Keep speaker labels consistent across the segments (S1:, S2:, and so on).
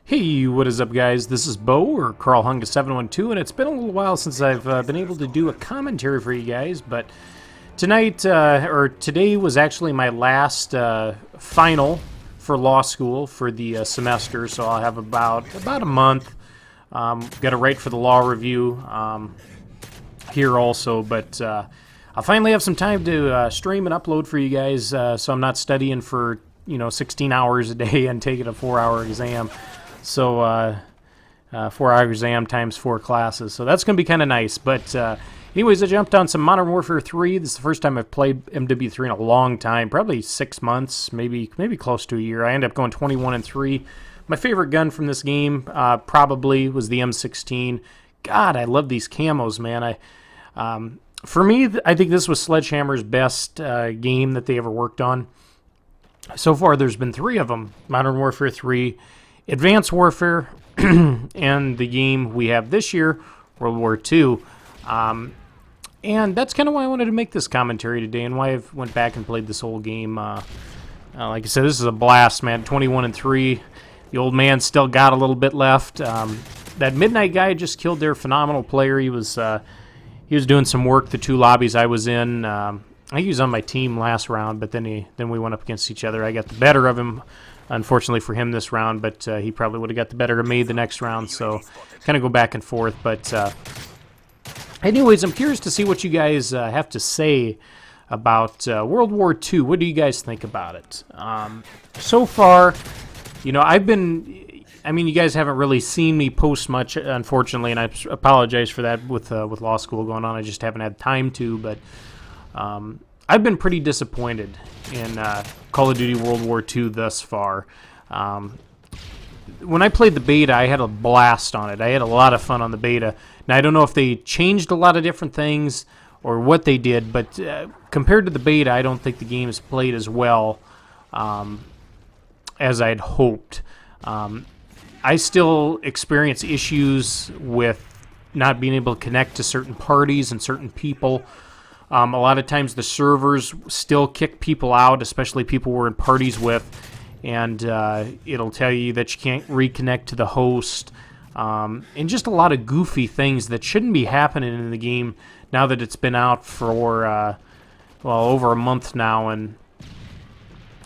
S1: Hey, what is up, guys? This is Bo, or Carl Hunga 712, and it's been a little while since I've been able to do a commentary for you guys, but tonight, or today was actually my last final for law school for the semester, so I'll have about a month. Got to write for the law review here also, but I'll finally have some time to stream and upload for you guys, so I'm not studying for 16 hours a day and taking a 4-hour exam. So 4-hour exam times 4 classes. So that's going to be kind of nice. But anyways, I jumped on some Modern Warfare 3. This is the first time I've played MW3 in a long time. Probably 6 months, maybe close to a year. I ended up going 21-3. My favorite gun from this game probably was the M16. God, I love these camos, man. For me, I think this was Sledgehammer's best game that they ever worked on. So far, there's been 3 of them. Modern Warfare 3, Advanced Warfare, and the game we have this year, World War II. And that's kind of why I wanted to make this commentary today and why I went back and played this whole game. Like I said, this is a blast, man. 21-3. The old man still got a little bit left. That Midnight guy just killed their phenomenal player. He was doing some work the 2 lobbies I was in. I think he was on my team last round, but then we went up against each other. I got the better of him, unfortunately for him this round, but he probably would have got the better of me the next round, so kind of go back and forth. But anyways, I'm curious to see what you guys have to say about World War II. What do you guys think about it? So far, you guys haven't really seen me post much, unfortunately, and I apologize for that with law school going on. I just haven't had time to, but I've been pretty disappointed in Call of Duty World War II thus far. When I played the beta, I had a blast on it. I had a lot of fun on the beta. Now, I don't know if they changed a lot of different things or what they did, but compared to the beta, I don't think the game is played as well as I had hoped. I still experience issues with not being able to connect to certain parties and certain people. A lot of times the servers still kick people out, especially people we're in parties with, and it'll tell you that you can't reconnect to the host, and just a lot of goofy things that shouldn't be happening in the game now that it's been out for, over a month now. And,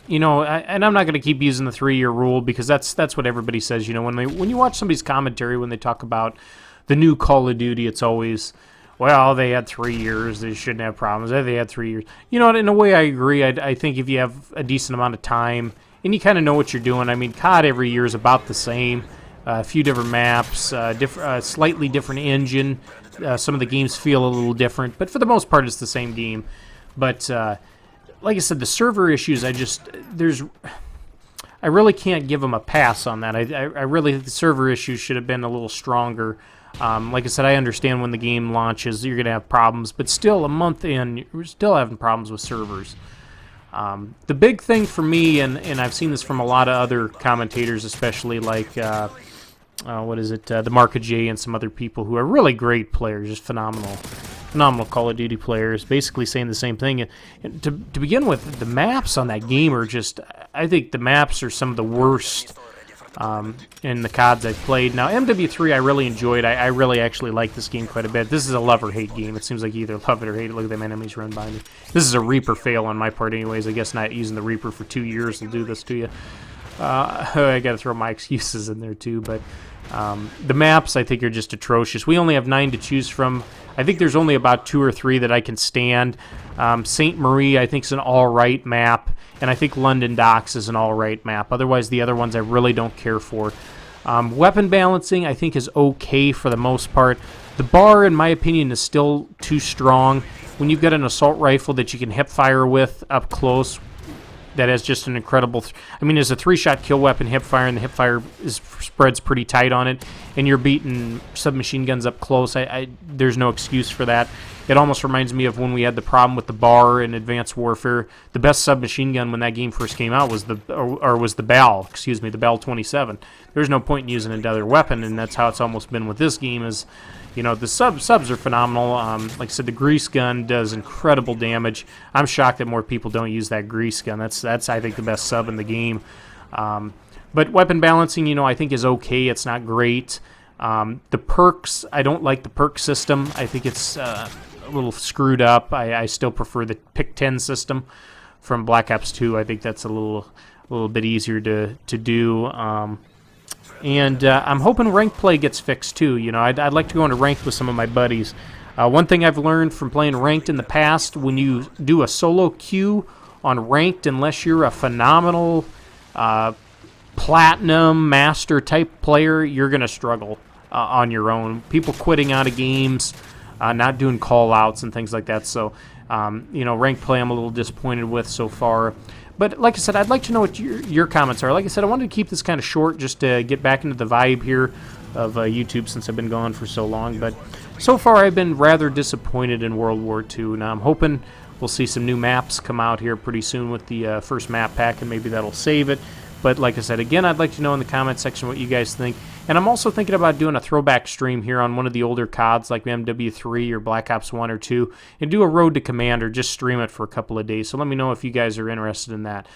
S1: and I'm not going to keep using the 3-year rule because that's what everybody says. When you watch somebody's commentary, when they talk about the new Call of Duty, it's always, well, they had 3 years, they shouldn't have problems. They had 3 years. In a way, I agree. I think if you have a decent amount of time and you kind of know what you're doing, COD every year is about the same. A few different maps, slightly different engine. Some of the games feel a little different, but for the most part, it's the same game. But like I said, the server issues, I really can't give them a pass on that. I really think the server issues should have been a little stronger. Like I said, I understand when the game launches, you're going to have problems, but still, a month in, you're still having problems with servers. The big thing for me, and I've seen this from a lot of other commentators, especially like, the Marka J and some other people who are really great players, just phenomenal Call of Duty players, basically saying the same thing. And to begin with, the maps on that game are just, I think the maps are some of the worst in the CODs I've played. Now, MW3 I really enjoyed. I really actually like this game quite a bit. This is a love or hate game. It seems like you either love it or hate it. Look at them enemies run by me. This is a Reaper fail on my part anyways. I guess not using the Reaper for 2 years will do this to you. I gotta throw my excuses in there too, but the maps I think are just atrocious. We only have 9 to choose from. I think there's only about 2 or 3 that I can stand. St. Marie I think is an alright map, and I think London Docks is an alright map. Otherwise, the other ones I really don't care for. Weapon balancing I think is okay for the most part. The bar, in my opinion, is still too strong. When you've got an assault rifle that you can hip fire with up close, that has just an incredible... there's a 3-shot kill weapon, hip fire, and the hip fire spreads pretty tight on it, and you're beating submachine guns up close. There's no excuse for that. It almost reminds me of when we had the problem with the bar in Advanced Warfare. The best submachine gun when that game first came out was the BAL, the BAL 27. There's no point in using another weapon, and that's how it's almost been with this game. Is the subs are phenomenal. Like I said, the grease gun does incredible damage. I'm shocked that more people don't use that grease gun. That's I think the best sub in the game. But weapon balancing, you know, I think is okay. It's not great. The perks, I don't like the perk system. I think it's a little screwed up. I still prefer the pick 10 system from Black Ops 2. I think that's a little bit easier to do. And I'm hoping rank play gets fixed too. You know, I'd like to go into ranked with some of my buddies. One thing I've learned from playing ranked in the past, when you do a solo queue on ranked, unless you're a phenomenal platinum master type player, you're going to struggle on your own. People quitting out of games, not doing call outs and things like that. So, you know, ranked play I'm a little disappointed with so far. But like I said, I'd like to know what your comments are. Like I said, I wanted to keep this kind of short just to get back into the vibe here of YouTube since I've been gone for so long. But so far I've been rather disappointed in World War II. And I'm hoping we'll see some new maps come out here pretty soon with the first map pack, and maybe that'll save it. But like I said, again, I'd like to know in the comment section what you guys think. And I'm also thinking about doing a throwback stream here on one of the older CODs like MW3 or Black Ops 1 or 2 and do a Road to Command or just stream it for a couple of days. So let me know if you guys are interested in that.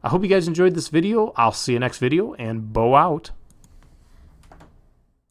S1: I hope you guys enjoyed this video. I'll see you next video, and Bo out.